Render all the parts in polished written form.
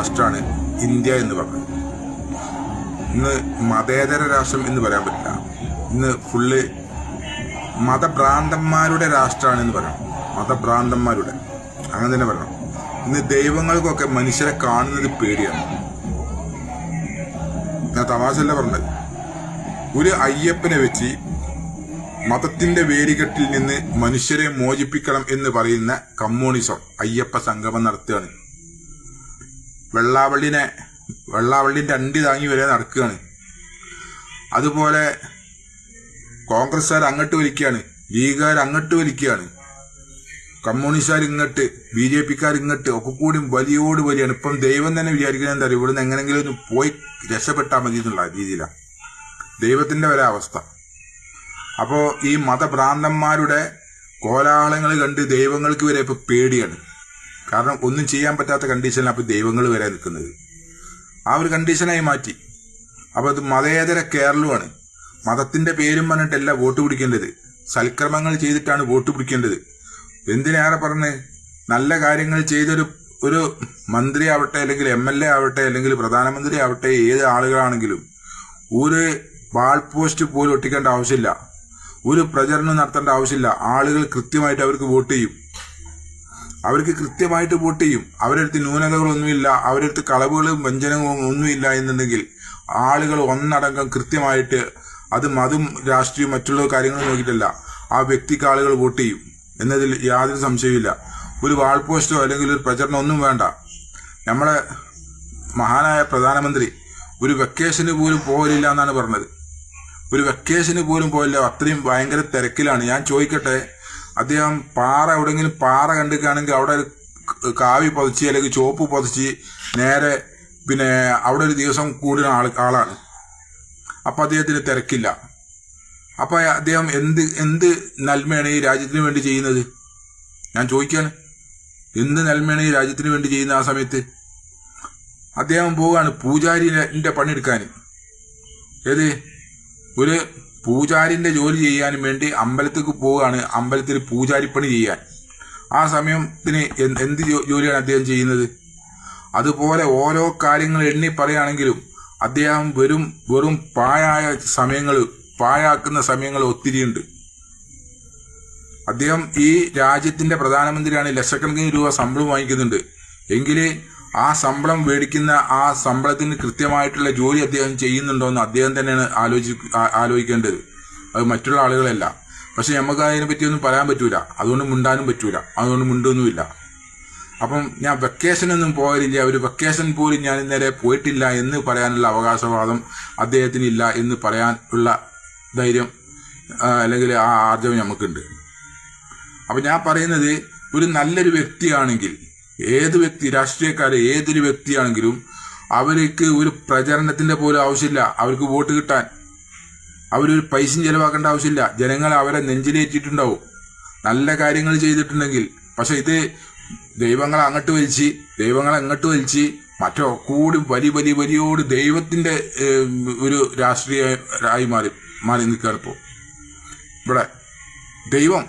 രാഷ്ട്രമാണ് ഇന്ത്യ എന്ന് പറഞ്ഞത്. ഇന്ന് മതേതര രാഷ്ട്രം എന്ന് പറയാൻ പറ്റില്ല. ഇന്ന് ഫുള്ള് മതഭ്രാന്തന്മാരുടെ രാഷ്ട്രമാണെന്ന് പറയണം. മതഭ്രാന്തന്മാരുടെ, അങ്ങനെ തന്നെ പറയണം. ഇന്ന് ദൈവങ്ങൾക്കൊക്കെ മനുഷ്യരെ കാണുന്നത് പേടിയാണ്. ഞാൻ തമാശല്ല പറഞ്ഞത്. ഒരു അയ്യപ്പനെ വെച്ച് മതത്തിന്റെ വേലികെട്ടിൽ നിന്ന് മനുഷ്യരെ മോചിപ്പിക്കണം എന്ന് പറയുന്ന കമ്മ്യൂണിസം അയ്യപ്പ സംഗമം നടത്തുകയാണ്. വെള്ളാവള്ളിന്റെ അണ്ടി താങ്ങി വരെ നടക്കുകയാണ്. അതുപോലെ കോൺഗ്രസ്സുകാർ അങ്ങോട്ട് വലിക്കുകയാണ്, ലീഗുകാർ അങ്ങോട്ട് വലിക്കുകയാണ്, കമ്മ്യൂണിസ്റ്റുകാർ ഇങ്ങോട്ട്, BJPക്കാർ ഇങ്ങോട്ട്, ഒക്കെ കൂടി വലിയോട് വലിയാണ്. ഇപ്പം ദൈവം തന്നെ വിചാരിക്കുന്നത് എന്താ, ഇവിടുന്ന് എങ്ങനെങ്കിലും ഒന്ന് പോയി രക്ഷപ്പെട്ടാൽ മതി എന്നുള്ള രീതിയിലാണ് ദൈവത്തിന്റെ വരെ അവസ്ഥ. അപ്പോ ഈ മതഭ്രാന്തന്മാരുടെ കോലാഹലങ്ങൾ കണ്ട് ദൈവങ്ങൾക്ക് വരെ ഇപ്പൊ പേടിയാണ്. കാരണം ഒന്നും ചെയ്യാൻ പറ്റാത്ത കണ്ടീഷനിലാണ് അപ്പൊ ദൈവങ്ങൾ വരെ നിൽക്കുന്നത്. ആ ഒരു കണ്ടീഷനായി മാറ്റി. അപ്പൊ അത് മതേതര കേരളമാണ്. മതത്തിന്റെ പേരും പറഞ്ഞിട്ടല്ല വോട്ട് പിടിക്കേണ്ടത്, സൽക്രമങ്ങൾ ചെയ്തിട്ടാണ് വോട്ട് പിടിക്കേണ്ടത്. എന്തിനേറെ പറഞ്ഞ് നല്ല കാര്യങ്ങൾ ചെയ്തൊരു മന്ത്രി ആവട്ടെ, അല്ലെങ്കിൽ MLA ആവട്ടെ, അല്ലെങ്കിൽ പ്രധാനമന്ത്രി ആവട്ടെ, ഏത് ആളുകളാണെങ്കിലും ഒരു വാൾ പോസ്റ്റ് പോലും ഒട്ടിക്കേണ്ട ആവശ്യമില്ല, ഒരു പ്രചരണം നടത്തേണ്ട ആവശ്യമില്ല. ആളുകൾ കൃത്യമായിട്ട് അവർക്ക് വോട്ട് ചെയ്യും. അവരുടെ അടുത്ത് ന്യൂനതകളൊന്നുമില്ല, അവരുടെ അടുത്ത് കളവുകളും വഞ്ചനകളും ഒന്നുമില്ല എന്നുണ്ടെങ്കിൽ ആളുകൾ ഒന്നടങ്കം കൃത്യമായിട്ട്, അത് മതം രാഷ്ട്രീയം മറ്റുള്ള കാര്യങ്ങൾ നോക്കിയിട്ടല്ല, ആ വ്യക്തിക്ക് ആളുകൾ വോട്ട് ചെയ്യും എന്നതിൽ യാതൊരു സംശയമില്ല. ഒരു വാൾ പോസ്റ്റോ അല്ലെങ്കിൽ ഒരു പ്രചരണം ഒന്നും വേണ്ട. നമ്മളെ മഹാനായ പ്രധാനമന്ത്രി ഒരു വെക്കേഷന് പോലും പോകലില്ല എന്നാണ് പറഞ്ഞത്. ഒരു വെക്കേഷന് പോലും പോയില്ല, അത്രയും ഭയങ്കര തിരക്കിലാണ്. ഞാൻ ചോദിക്കട്ടെ, അദ്ദേഹം എവിടെയെങ്കിലും പാറ കണ്ടിക്കുകയാണെങ്കിൽ അവിടെ ഒരു കാവി പൊതിച്ച് അല്ലെങ്കിൽ ചോപ്പ് പൊതിച്ച് നേരെ പിന്നെ അവിടെ ഒരു ദിവസം കൂടുന്ന ആളാണ്. അപ്പൊ അദ്ദേഹത്തിന് തിരക്കില്ല. അപ്പൊ അദ്ദേഹം എന്ത് നന്മയാണ് ഈ രാജ്യത്തിന് വേണ്ടി ചെയ്യുന്നത്? ഞാൻ ചോദിക്കാണ്, എന്ത് നന്മയാണ് ഈ രാജ്യത്തിന് വേണ്ടി ചെയ്യുന്ന? ആ സമയത്ത് അദ്ദേഹം പോവുകയാണ് പൂജാരിന്റെ പണിയെടുക്കാൻ. ഏത് ഒരു പൂജാരിന്റെ ജോലി ചെയ്യാനും വേണ്ടി അമ്പലത്തേക്ക് പോവുകയാണ്, അമ്പലത്തിൽ പൂജാരിപ്പണി ചെയ്യാൻ. ആ സമയത്തിന് എന്ത് ജോലിയാണ് അദ്ദേഹം ചെയ്യുന്നത്? അതുപോലെ ഓരോ കാര്യങ്ങൾ എണ്ണി പറയുകയാണെങ്കിലും അദ്ദേഹം വെറും പാഴാക്കുന്ന സമയങ്ങൾ ഒത്തിരിയുണ്ട്. അദ്ദേഹം ഈ രാജ്യത്തിന്റെ പ്രധാനമന്ത്രിയാണ്, ലക്ഷക്കണക്കിന് രൂപ ശമ്പളം വാങ്ങിക്കുന്നുണ്ട്. എങ്കിൽ ആ ശമ്പളം മേടിക്കുന്ന ആ ശമ്പളത്തിന് കൃത്യമായിട്ടുള്ള ജോലി അദ്ദേഹം ചെയ്യുന്നുണ്ടോ എന്ന് അദ്ദേഹം തന്നെയാണ് ആലോചിക്കേണ്ടത്, അത് മറ്റുള്ള ആളുകളല്ല. പക്ഷെ നമുക്ക് അതിനെ പറ്റിയൊന്നും പറയാൻ പറ്റൂല, അതുകൊണ്ട് മിണ്ടാനും പറ്റൂല, അതുകൊണ്ട് മിണ്ടൊന്നുമില്ല. അപ്പം ഞാൻ വെക്കേഷനൊന്നും പോകലില്ല, ഒരു വെക്കേഷൻ പോലും ഞാൻ ഇന്നലെ പോയിട്ടില്ല എന്ന് പറയാനുള്ള അവകാശവാദം അദ്ദേഹത്തിനില്ല എന്ന് പറയാൻ ഉള്ള ധൈര്യം അല്ലെങ്കിൽ ആ ആർജവം നമുക്കുണ്ട്. അപ്പൊ ഞാൻ പറയുന്നത്, ഒരു നല്ലൊരു വ്യക്തിയാണെങ്കിൽ, രാഷ്ട്രീയക്കാരെ ഏതൊരു വ്യക്തിയാണെങ്കിലും അവർക്ക് ഒരു പ്രചരണത്തിന്റെ പോലും ആവശ്യമില്ല. അവർക്ക് വോട്ട് കിട്ടാൻ അവരൊരു പൈസയും ചെലവാക്കേണ്ട ആവശ്യമില്ല. ജനങ്ങൾ അവരെ നെഞ്ചിലേറ്റിട്ടുണ്ടാവും നല്ല കാര്യങ്ങൾ ചെയ്തിട്ടുണ്ടെങ്കിൽ. പക്ഷെ ഇത് ദൈവങ്ങളെ അങ്ങോട്ട് വലിച്ച് മറ്റോ കൂടി വലിയോട് ദൈവത്തിന്റെ ഒരു രാഷ്ട്രീയമായി മാറി നിൽക്കുകയാണ് ഇപ്പോൾ. ഇവിടെ ദൈവം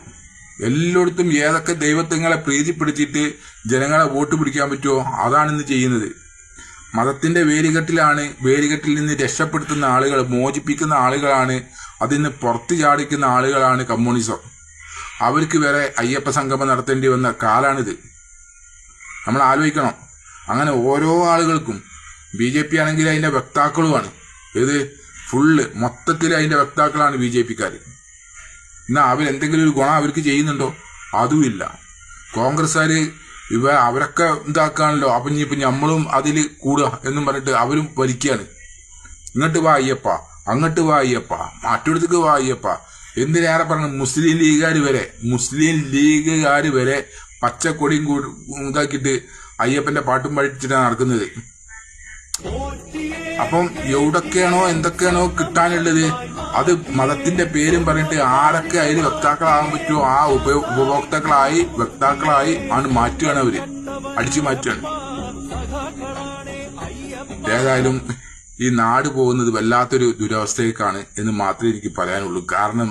എല്ലായിടത്തും ഏതൊക്കെ ദൈവത്തിങ്ങളെ പ്രീതിപ്പെടുത്തിയിട്ട് ജനങ്ങളെ വോട്ട് പിടിക്കാൻ പറ്റുമോ അതാണ് ഇന്ന് ചെയ്യുന്നത്. മതത്തിന്റെ വേലികെട്ടിൽ നിന്ന് രക്ഷപ്പെടുത്തുന്ന ആളുകൾ, മോചിപ്പിക്കുന്ന ആളുകളാണ്, അതിന് പുറത്തു ചാടിക്കുന്ന ആളുകളാണ് കമ്മ്യൂണിസം. അവർക്ക് വരെ അയ്യപ്പ സംഗമം നടത്തേണ്ടി വന്ന കാലാണിത്. നമ്മൾ ആലോചിക്കണം. അങ്ങനെ ഓരോ ആളുകൾക്കും BJP ആണെങ്കിൽ അതിന്റെ വക്താക്കളുമാണ്. മൊത്തത്തിൽ അതിന്റെ വക്താക്കളാണ് BJPക്കാർ. എന്നാ അവരെന്തെങ്കിലും ഒരു ഗുണം അവർക്ക് ചെയ്യുന്നുണ്ടോ? അതുമില്ല. കോൺഗ്രസ്സുകാര് അവരൊക്കെ ഇതാക്കാണല്ലോ. അപ്പൊ ഇനിയിപ്പോ നമ്മളും അതിൽ കൂടുക എന്നും പറഞ്ഞിട്ട് അവരും വലിക്കുകയാണ്. ഇങ്ങോട്ട് വാ അയ്യപ്പ, അങ്ങോട്ട് വാ അയ്യപ്പ, മറ്റൊടത്തേക്ക് വാ അയ്യപ്പ. എന്തിനേറെ പറഞ്ഞു, മുസ്ലിം ലീഗുകാർ വരെ പച്ചക്കൊടിയും ഇതാക്കിയിട്ട് അയ്യപ്പന്റെ പാട്ടും പഠിച്ചിട്ടാണ് നടക്കുന്നത്. അപ്പം എവിടൊക്കെയാണോ എന്തൊക്കെയാണോ കിട്ടാനുള്ളത് അത് മതത്തിന്റെ പേരും പറഞ്ഞിട്ട് ആരൊക്കെ അതിൽ വക്താക്കളാകാൻ പറ്റുമോ ആ വക്താക്കളായി ആണ് മാറ്റുകയാണ്, അവര് അടിച്ചു മാറ്റുകയാണ്. ഏതായാലും ഈ നാട് പോകുന്നത് വല്ലാത്തൊരു ദുരവസ്ഥയ്ക്കാണ് എന്ന് മാത്രമേ എനിക്ക് പറയാനുള്ളൂ. കാരണം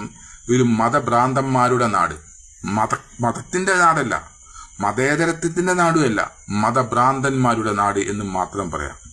ഒരു മതഭ്രാന്തന്മാരുടെ നാട്, മതത്തിന്റെ നാടല്ല, മതേതരത്വത്തിന്റെ നാടുമല്ല, മതഭ്രാന്തന്മാരുടെ നാട് എന്ന് മാത്രം പറയാം.